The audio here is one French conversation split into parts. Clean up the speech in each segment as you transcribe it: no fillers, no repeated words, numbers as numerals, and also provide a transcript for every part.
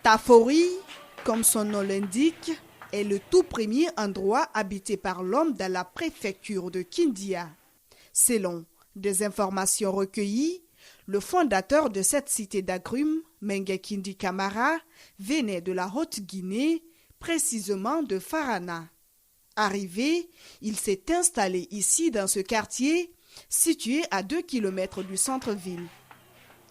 Tafori, comme son nom l'indique, est le tout premier endroit habité par l'homme dans la préfecture de Kindia. Selon des informations recueillies, le fondateur de cette cité d'agrumes, Mengue Kindi Camara, venait de la Haute-Guinée, précisément de Farana. Arrivé, il s'est installé ici dans ce quartier, situé à 2 km du centre-ville.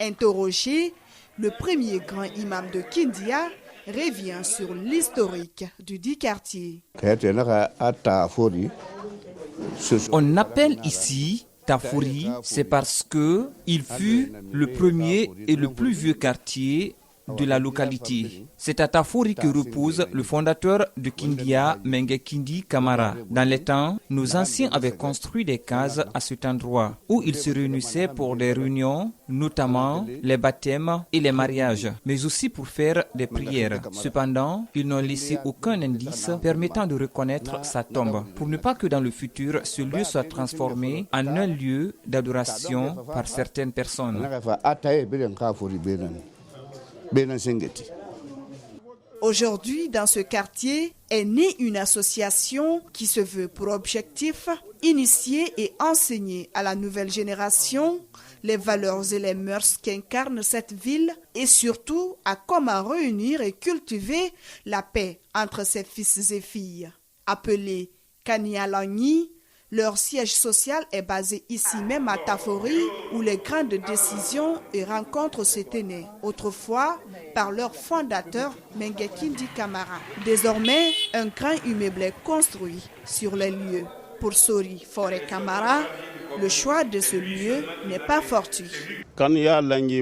Interrogé, le premier grand imam de Kindia revient sur l'historique du dit quartier. On appelle ici Tafori, c'est parce que il fut le premier et le plus vieux quartier de la localité. C'est à Tafori que repose le fondateur de Kindia, Mengue Kindi Camara. Dans les temps, nos anciens avaient construit des cases à cet endroit où ils se réunissaient pour des réunions, notamment les baptêmes et les mariages, mais aussi pour faire des prières. Cependant, ils n'ont laissé aucun indice permettant de reconnaître sa tombe, pour ne pas que dans le futur, ce lieu soit transformé en un lieu d'adoration par certaines personnes. Aujourd'hui, dans ce quartier, est née une association qui se veut pour objectif initier et enseigner à la nouvelle génération les valeurs et les mœurs qu'incarne cette ville et surtout à comment réunir et cultiver la paix entre ses fils et filles. Appelés Kanialanyi, leur siège social est basé ici même à Tafori, où les grandes décisions et rencontres se tenaient autrefois par leur fondateur Mengue Kindi Camara. Désormais, un grand immeuble est construit sur les lieux. Pour Sori Forêt Camara, le choix de ce lieu n'est pas fortuit. Kanialanyi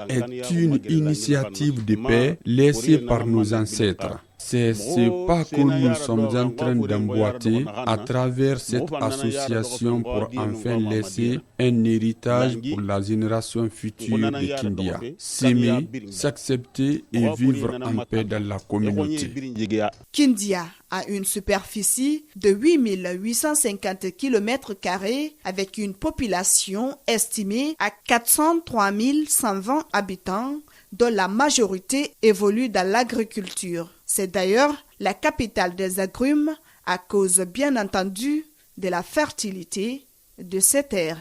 est une initiative de paix laissée par nos ancêtres. C'est ce pas que nous sommes en train d'emboîter à travers cette association pour enfin laisser un héritage pour la génération future de Kindia. S'aimer, s'accepter et vivre en paix dans la communauté. Kindia a une superficie de 8850 km² avec une population estimée à 403 120 habitants, dont la majorité évolue dans l'agriculture. C'est d'ailleurs la capitale des agrumes à cause, bien entendu, de la fertilité de ces terres.